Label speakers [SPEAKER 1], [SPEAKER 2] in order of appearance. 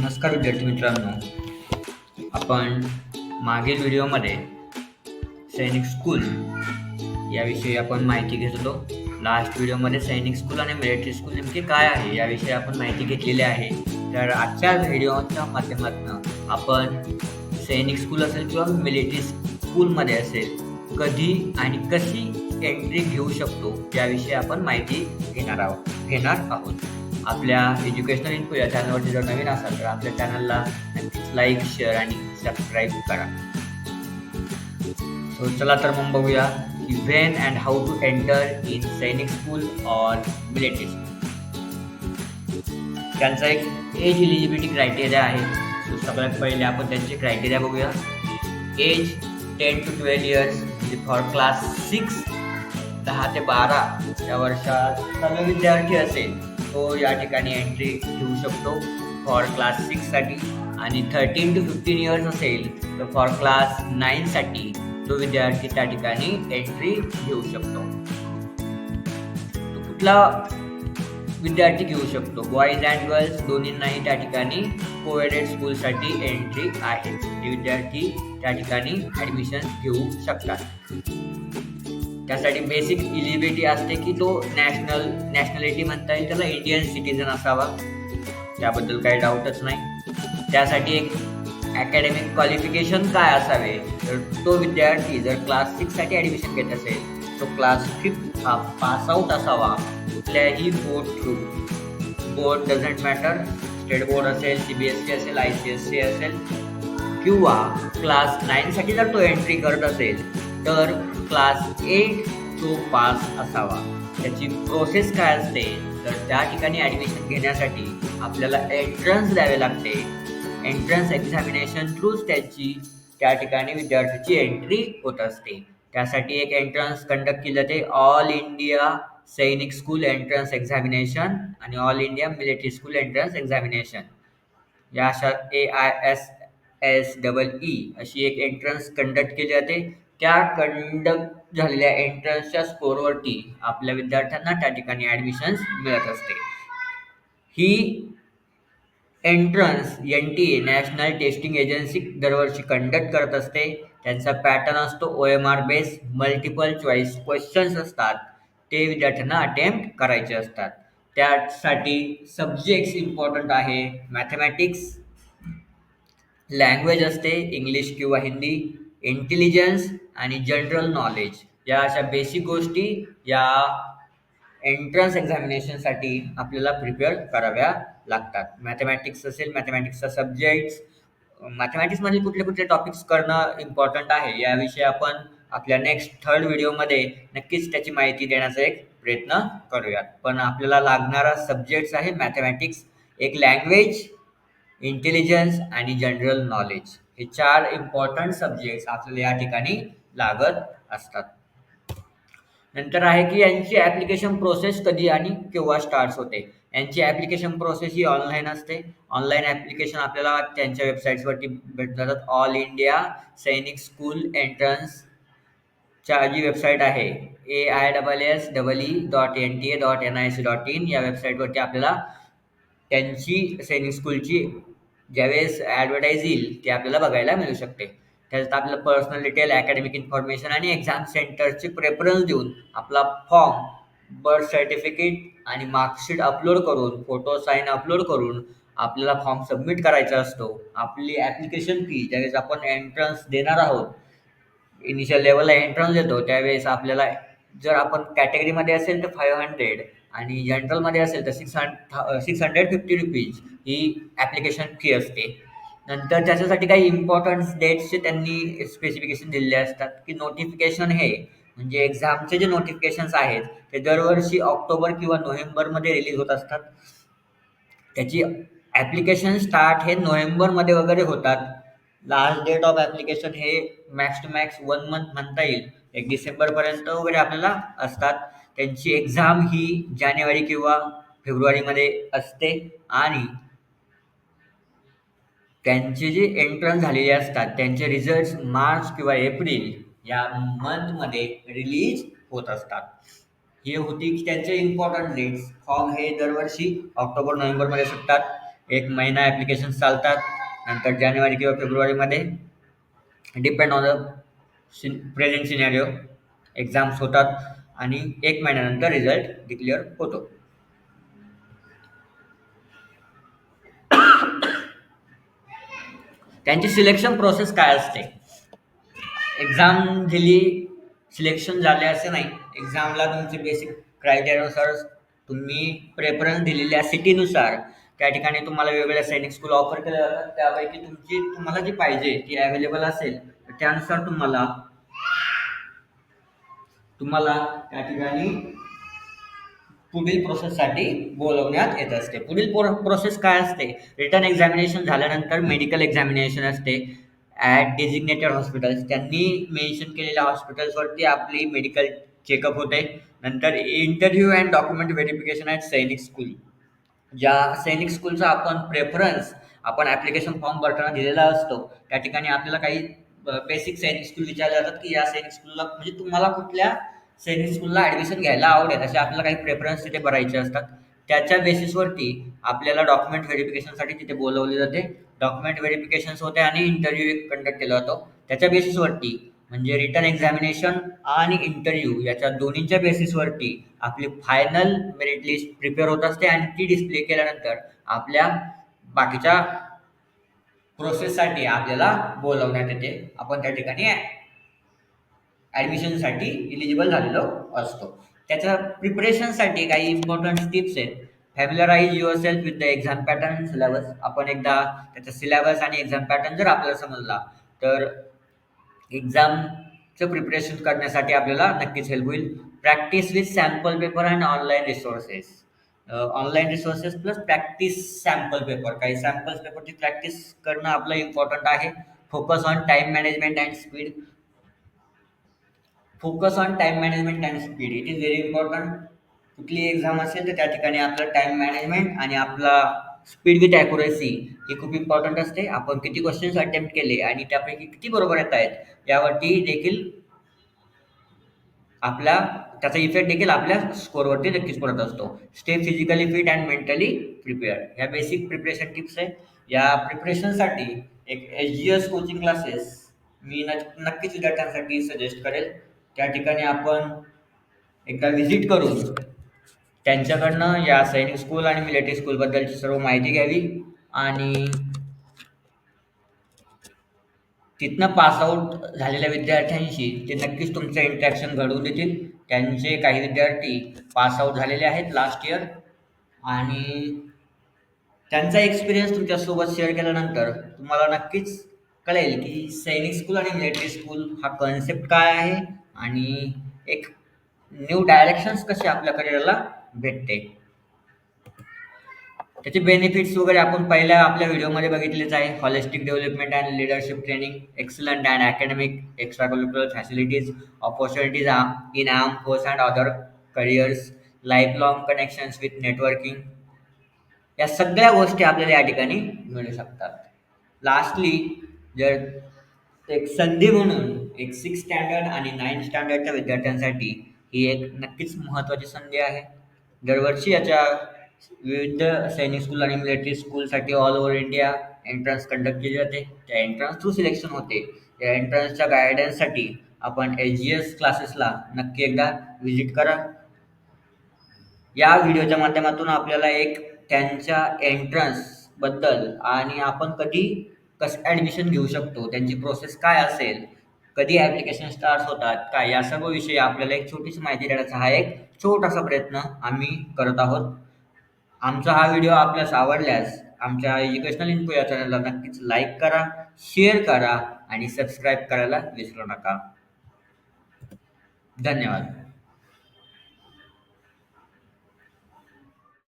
[SPEAKER 1] नमस्कार विद्यार्थी मित्रांनो, आपण मागील व्हिडिओमध्ये सैनिक स्कूल याविषयी आपण माहिती घेत होतो. लास्ट व्हिडिओमध्ये सैनिक स्कूल आणि मिलिटरी स्कूल नेमके काय आहे याविषयी आपण माहिती घेतलेली आहे. तर आजच्या व्हिडिओच्या माध्यमातून आपण सैनिक स्कूल असेल किंवा मिलिटरी स्कूलमध्ये असेल कधी आणि कशी एंट्री घेऊ शकतो याविषयी आपण माहिती घेणार आहोत. आपल्या एज्युकेशनल इन्फो या चॅनलवरती जर नवीन असाल तर आपल्या चॅनलला नक्कीच लाईक, शेअर आणि सबस्क्राईब करा. सो चला तर मग बघूया की when and how to enter in Sainik school or military school. त्यांचा एक एज इलिजिबिलिटी क्रायटेरिया आहे. सो सगळ्यात पहिले आपण त्यांचे क्रायटेरिया बघूया. एज 10 to 12 इयर्स म्हणजे फॉर क्लास 6 10 ते 12 या वर्षाचा विद्यार्थी असेल तो या ठिकाणी एंट्री घेऊ शकतो फॉर क्लास 6 साठी. आणि 13 to 15 इयर्स असेल तर फॉर क्लास 9 साठी तो विद्यार्थी त्या ठिकाणी एंट्री घेऊ शकतो. तो कुठला विद्यार्थी घेऊ शकतो? बॉईज अँड गर्ल्स दोन्हींनाही त्या ठिकाणी कोएडेड स्कूलसाठी एंट्री आहे. ते विद्यार्थी त्या ठिकाणी ॲडमिशन घेऊ शकतात. त्यासाठी बेसिक इलिजिबिलिटी असते की तो नॅशनॅलिटी म्हणता येईल त्याला इंडियन सिटीजन असावा, त्याबद्दल काही डाऊटच नाही. त्यासाठी एक अकॅडमिक क्वालिफिकेशन काय असावे तर तो विद्यार्थी जर क्लास 6 साठी ॲडमिशन घेत असेल तो क्लास 5 हा पास आउट असावा कुठल्याही board through. Board doesn't matter, state board असेल, CBSE असेल, ICSE असेल, किंवा क्लास 9 साठी जर तो एंट्री करत असेल तर क्लास 8 तो पास असावा. त्याची प्रोसेस काय असते तर त्या ठिकाणी ॲडमिशन घेण्यासाठी आपल्याला एंट्रन्स द्यावे लागते. एंट्रन्स एक्झामिनेशन थ्रूच त्याची त्या ठिकाणी विद्यार्थ्याची एंट्री होत असते. त्यासाठी एक एंट्रन्स कंडक्ट केली जाते, ऑल इंडिया सैनिक स्कूल एंट्रन्स एक्झामिनेशन आणि all India military school entrance examination. या अशा AISSEE अशी एक एंट्रन्स कंडक्ट केली जाते. त्या कंडक्ट झालेल्या एंट्रन्सच्या स्कोरवरती आपल्या विद्यार्थ्यांना त्या ठिकाणी ॲडमिशन्स मिळत असते. ही entrance NTA national testing agency दरवर्षी कंडक्ट करत असते. त्यांचा पॅटर्न असतो OMR base, multiple choice questions असतात, ते विद्यार्थ्यांना अटेम्प्ट करायचे असतात. त्यासाठी सब्जेक्ट्स इम्पॉर्टंट आहे. मॅथमॅटिक्स, लँग्वेज असते इंग्लिश किंवा हिंदी, इंटेलिजन्स आणि जनरल नॉलेज. या अशा बेसिक गोष्टी या एंट्रन्स एक्झामिनेशनसाठी आपल्याला प्रिपेअर कराव्या लागतात. मॅथमॅटिक्स असेल, मॅथमॅटिक्सचा सब्जेक्ट्स, मॅथमॅटिक्समधील कुठले कुठले टॉपिक्स करणं इम्पॉर्टंट आहे याविषयी आपण आपल्या नेक्स्ट थर्ड व्हिडिओमध्ये नक्कीच त्याची माहिती देण्याचा एक प्रयत्न करूयात. पण आपल्याला लागणारा सब्जेक्ट्स आहे मॅथमॅटिक्स, एक लँग्वेज, इंटेलिजन्स आणि जनरल नॉलेज. हे 4 इम्पॉर्टंट सब्जेक्ट्स आपल्याला या ठिकाणी लागत असतात. नंतर आहे की यांची ॲप्लिकेशन प्रोसेस कधी आणि केव्हा स्टार्ट होते. यांची ॲप्लिकेशन प्रोसेस ही ऑनलाईन असते. ऑनलाईन ॲप्लिकेशन आपल्याला त्यांच्या वेबसाईट्सवरती भेटतात. ऑल इंडिया सैनिक स्कूल एंट्रन्सच्या जी वेबसाईट आहे AISSEE.NTA.NIC.in या वेबसाईटवरती आपल्याला त्यांची सैनिक स्कूलची ज्यावेळेस ॲडव्हर्टाईज येईल ते आपल्याला बघायला मिळू शकते. त्याच्यात आपलं पर्सनल डिटेल, अकॅडमिक इन्फॉर्मेशन आणि एक्झाम सेंटरचे प्रेफरन्स देऊन आपला फॉर्म, बर्थ सर्टिफिकेट आणि मार्कशीट अपलोड करून, फोटो साईन अपलोड करून आपल्याला फॉर्म सबमिट करायचा असतो. आपली ॲप्लिकेशन फी ज्यावेळेस आपण एंट्रन्स देणार आहोत, इनिशियल लेवलला एंट्रन्स देतो त्यावेळेस आपल्याला जर आपण कॅटेगरीमध्ये असेल तर 500 आणि जनरलमध्ये असेल तर 650 रुपीज ही ॲप्लिकेशन फी असते. नंतर त्याच्यासाठी काही इम्पॉर्टंट डेट्सचे त्यांनी स्पेसिफिकेशन दिलेले असतात की नोटिफिकेशन हे म्हणजे एक्झामचे जे नोटिफिकेशन्स आहेत ते दरवर्षी ऑक्टोबर किंवा नोव्हेंबरमध्ये रिलीज होत असतात. त्याची ॲप्लिकेशन स्टार्ट हे नोव्हेंबरमध्ये वगैरे होतात. लास्ट डेट ऑफ ॲप्लिकेशन हे मॅक्स टू मॅक्स 1 मंथ म्हणता येईल, 1 डिसेंबरपर्यंत वगैरे आपल्याला असतात. त्यांची एक्झाम ही जानेवारी किंवा फेब्रुवारीमध्ये असते आणि त्यांचे जे एंट्रन्स झालेले असतात त्यांचे रिझल्ट्स मार्च किंवा एप्रिल या मंथमध्ये रिलीज होत असतात. हे होती की त्यांचे इम्पॉर्टंट डेट्स. फॉर्म हे दरवर्षी ऑक्टोबर नोव्हेंबरमध्ये सुटतात. एक महिना ॲप्लिकेशन चालतात. नंतर जानेवारी किंवा फेब्रुवारीमध्ये depend on the present scenario exams होतात आणि एक महिन्यानंतर रिझल्ट डिक्लेअर होतो. त्यांची सिलेक्शन प्रोसेस काय असते? एक्झाम दिली, सिलेक्शन झाले असे नाही. एक्झामला तुमचे बेसिक क्रायटेरियानुसार तुम्ही प्रेफरन्स दिलेल्या सिटीनुसार त्या ठिकाणी तुम्हाला वेगवेगळ्या सैनिक स्कूल ऑफर केल्या जातात. त्यापैकी तुम्हाला जी पाहिजे ती अवेलेबल असेल तर त्यानुसार तुम्हाला त्या ठिकाणी पुढील प्रोसेससाठी बोलवण्यात येत असते. पुढील प्रोसेस काय असते? रिटर्न एक्झामिनेशन झाल्यानंतर मेडिकल एक्झामिनेशन असते ॲट डेजिग्नेटेड हॉस्पिटल्स. त्यांनी मेन्शन केलेल्या हॉस्पिटल्सवरती आपली मेडिकल चेकअप होते. नंतर interview and document verification at सैनिक स्कूल. ज्या सैनिक स्कूलचा आपण ॲप्लिकेशन फॉर्म भरताना दिलेला असतो त्या ठिकाणी आपल्याला काही बेसिक सैनिक स्कूल विचारले जातात की या सैनिक स्कूलला म्हणजे तुम्हाला कुठल्या सैनिक स्कूलला ॲडमिशन घ्यायला आवडेल असे आपल्याला काही प्रेफरन्स तिथे भरायचे असतात. त्याच्या बेसिसवरती आपल्याला डॉक्युमेंट व्हेरिफिकेशनसाठी तिथे बोलवले जाते. डॉक्युमेंट व्हेरिफिकेशन्स होते आणि इंटरव्ह्यू कंडक्ट केला जातो. त्याच्या बेसिसवरती म्हणजे रिटर्न एक्झामिनेशन आणि इंटरव्ह्यू याच्या दोन्हीच्या बेसिसवरती आपली फायनल मेरिट लिस्ट प्रिपेअर होत असते आणि ती डिस्प्ले केल्यानंतर आपल्या बाकीच्या प्रोसेससाठी आपल्याला बोलवण्यात येते. आपण त्या ठिकाणी ॲडमिशनसाठी इलिजिबल झालेलो असतो. त्याच्या प्रिपरेशनसाठी काही इम्पॉर्टंट टिप्स आहेत. Familiarise yourself with the exam pattern and syllabus. आपण एकदा त्याचा सिलेबस आणि एक्झाम पॅटर्न जर आपल्याला समजला तर एक्झामचं प्रिपरेशन करण्यासाठी आपल्याला नक्कीच हेल्प होईल. Practice with sample paper and online resources. Online resources plus practice sample paper. काही सॅम्पल्स पेपरची प्रॅक्टिस करणं आपलं इम्पॉर्टंट आहे. Focus on time management and speed. It is very important. कुठली एक्झाम असेल तर त्या ठिकाणी आपलं टाईम मॅनेजमेंट आणि आपला स्पीड विथ ॲक्युरेसी ही खूप इम्पॉर्टंट असते. आपण किती क्वेश्चन्स अटेम्प्ट केले आणि त्यापैकी किती बरोबर येत आहेत यावरती देखील त्याचा इफेक्ट देखील आपल्या स्कोअरवरती नक्कीच पडत असतो. Stay physically fit and mentally prepared. ह्या बेसिक प्रिपरेशन टिप्स आहेत. या प्रिपरेशनसाठी एक SGS कोचिंग क्लासेस मी नक्कीच विद्यार्थ्यांसाठी सजेस्ट करेल. त्या ठिकाणी आपण एकदा व्हिजिट करून त्यांच्याकडनं या सैनिक स्कूल आणि मिलिटरी स्कूलबद्दलची सर्व माहिती घ्यावी आणि तिथनं पासआउट झालेल्या विद्यार्थ्यांशी ते नक्कीच तुमचं इंटरॅक्शन घडवून देतील. त्यांचे काही विद्यार्थी पासआउट झालेले आहेत लास्ट इयर आणि त्यांचा एक्सपिरियन्स तुमच्यासोबत शेअर केल्यानंतर तुम्हाला नक्कीच कळेल की सैनिक स्कूल आणि मिलिटरी स्कूल हा कन्सेप्ट काय आहे आणि एक न्यू डायरेक्शन्स कसे आपल्या करिअरला भेटते. त्याचे बेनिफिट्स वगैरे आपण पहिल्या आपल्या व्हिडिओमध्ये बघितलेच आहे. Holistic development and leadership training, excellent and academic extra curricular facilities, opportunities in arm force and other careers, life long connections with networking. या सगळ्या गोष्टी आपल्याला या ठिकाणी मिळू शकतात. लास्टली जर एक संधी म्हणून एक 6 स्टँडर्ड आणि 9 स्टँडर्डच्या विद्यार्थ्यांसाठी ही एक नक्कीच महत्त्वाची संधी आहे. दरवर्षी याच्या विविध सैनिक स्कूल आणि मिलिटरी स्कूलसाठी all over India entrance conduct केली जाते. त्या एंट्रन्स थ्रू सिलेक्शन होते. या एंट्रन्सच्या गायडन्ससाठी आपण SGS क्लासेसला नक्की एकदा व्हिजिट करा. या व्हिडिओच्या माध्यमातून आपल्याला एक त्यांच्या एंट्रन्सबद्दल आणि आपण कसं ॲडमिशन घेऊ शकतो, त्यांची प्रोसेस काय असेल, कधी ॲप्लिकेशन स्टार्ट होतात काय, या सर्व विषयी आपल्याला एक छोटीशी माहिती देण्याचा हा एक छोटासा प्रयत्न आम्ही करत आहोत. आमचा हा व्हिडिओ आपल्यास आवडल्यास आमच्या एज्युकेशनल इन्फो या चॅनलला नक्कीच लाईक करा, शेअर करा आणि सबस्क्राईब करायला विसरू नका. धन्यवाद.